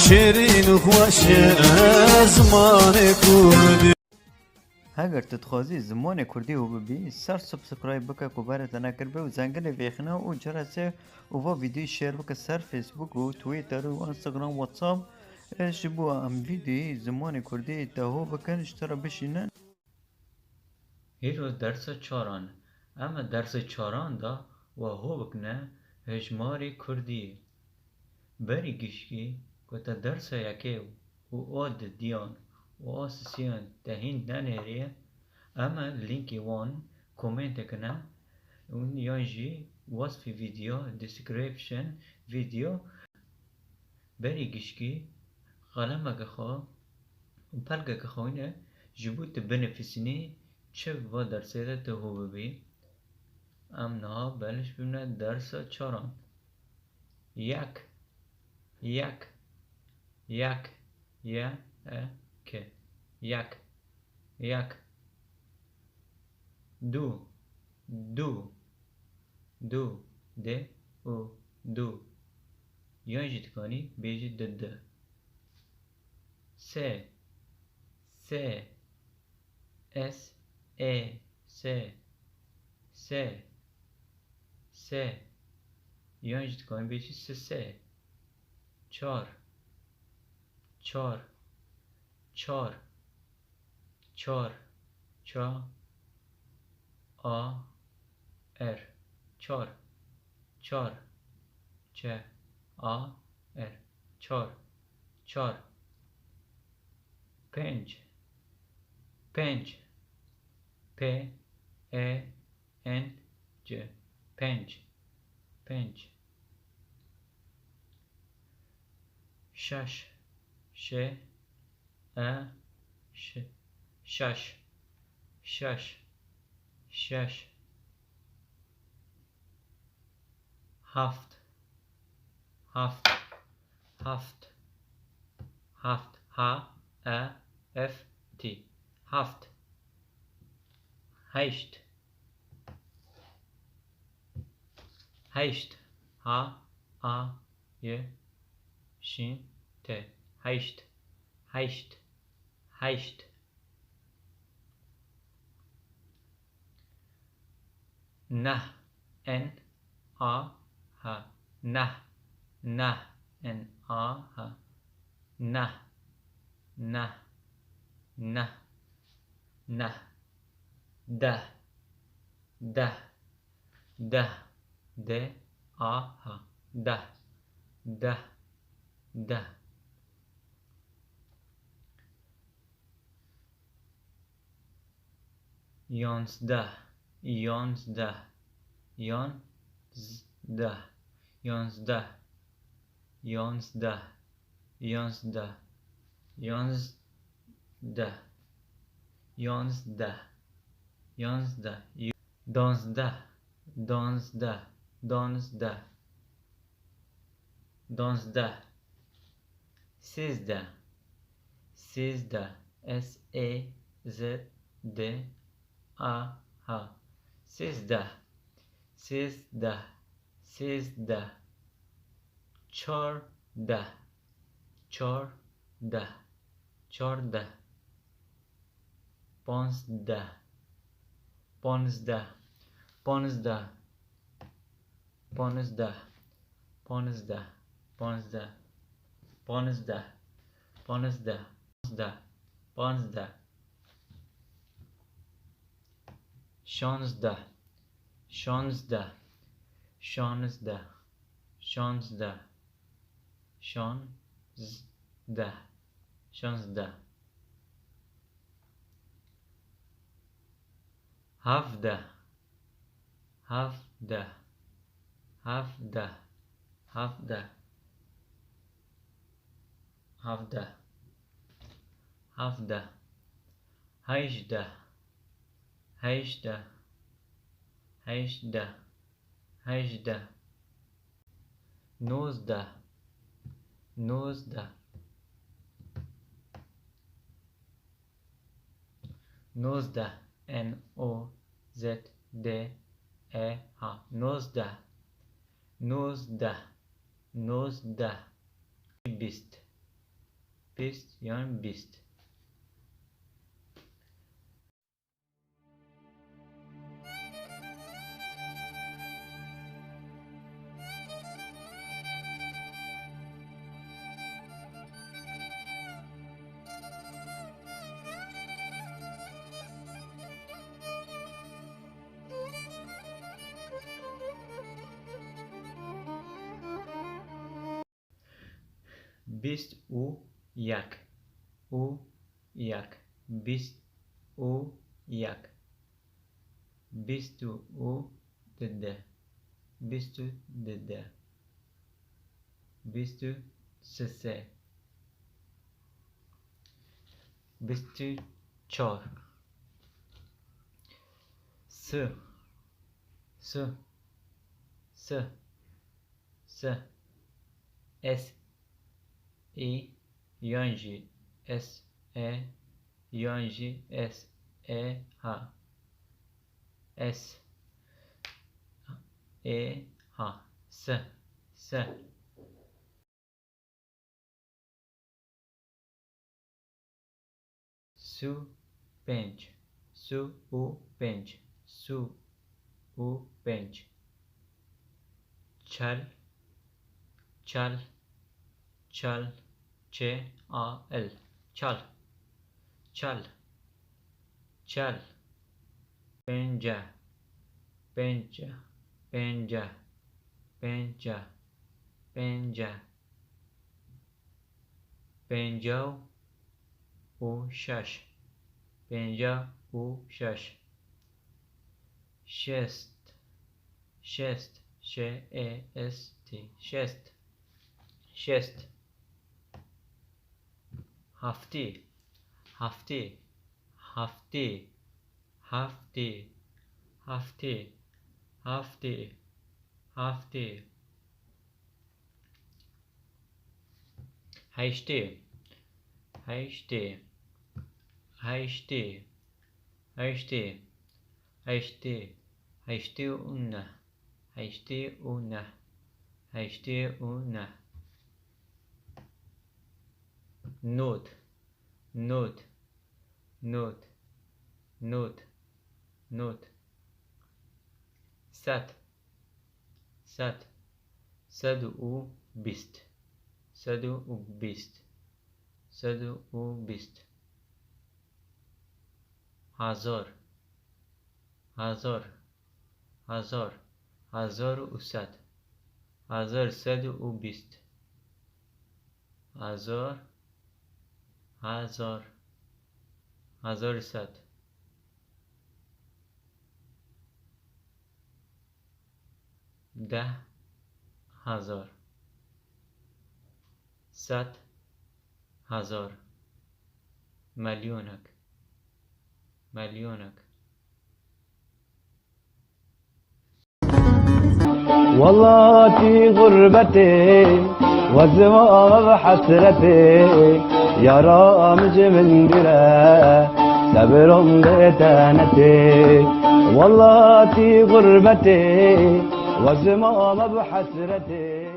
شیرین و خوش زمان کردی. اگر تتخوازی زمان کردی و ببی سر سبسکرایب بکه که برات نکر به و زنگل ویخنه و جرسه و با ویدیو شیر بکه سر فیسبوک و تویتر و انستغرام و واتساپ شبو ام ویدیو زمان کردی تهو بکن اشترا بشینن. هیرو درس چاران اما درس چاران دا و هو بکنه هجماری کردی بری گشکی که تا درس یکی و آد دیان و آسیسیان تهین ننهریه اما لینکی وان کومنت کنه اون یانجی وصف ویدیو دیسکریپشن ویدیو بری گشکی قلمه که خواه و پلگه که خواه جبوت بنفسینی چه و درسه ده تهو ببی ام نها بلش ببینه درس چاران یک یک یک یک یک دو دو دو ده او دو یانجی تکانی بیجی ده سه سه اس ای سه سه سه یانجی تکانی بیجی سه چار چار چار چار چا آ ار چار چار چه آ ار چار چار پنج پنج پ ا ان ج پنج پنج شش ش ا ش شش شش شش هفت هفت هفت هفت ها ا اف تی هفت هشت هشت ها ا ی شین ت هشت هشت هشت نه ان آ ها نه نه ان آ ها نه نه نه نه ده ده ده ده آ ها ده ده ده یانزده یانزده یانزده یانزده یانزده یانزده یانزده یانزده یانزده دانزده دانزده دانزده دانزده سیزده سیزده اس ای زد د ا ها سیزده سیزده سیزده چارده چارده چارده پانزده پانزده پانزده پانزده پانزده پانزده پانزده پانزده پانزده شانزده شانزده شانزده شانزده شانزده شانزده هفده هفده هفده هفده هفده هفده هجده هجده هجده هجده نوزده نوزده نوزده ان او زد د ا ها نوزده نوزده نوزده بیست بیست یان بیست. بیست و یک. او یک. بیست و یک. بیست و ده. بیست و ده. بیست و سه. بیست و چهار. س اس ای یانجی اس ای یانجی اس ای ها اس ای ها س سو پنج. سو او پنج. سو او پنج. چل چل چل چه ال چل چل چل. پنجه پنجه پنجه پنجه پنجه. پنجاه و شش. پنجاه و شش. شست شست شست شست شست. هفته هفته هفته هفته هفته هفته هفته. هشته هشته هشته هشته هشته. هشته و نه. هشته و نه. هشته و نه. نود نود نود نود نود. صد صد صد و بیست. صد و بیست. صد و بیست. هزار هزار هزار هزار و صد. هزار صد و بیست. هزار هزار هزار صد. ده هزار. صد هزار. ملیونک ملیونک. والله في غربتي والزمان بحسرتي يا رامج من دره صبر بتانتي. والله في غربتي والزمان بحسرتي.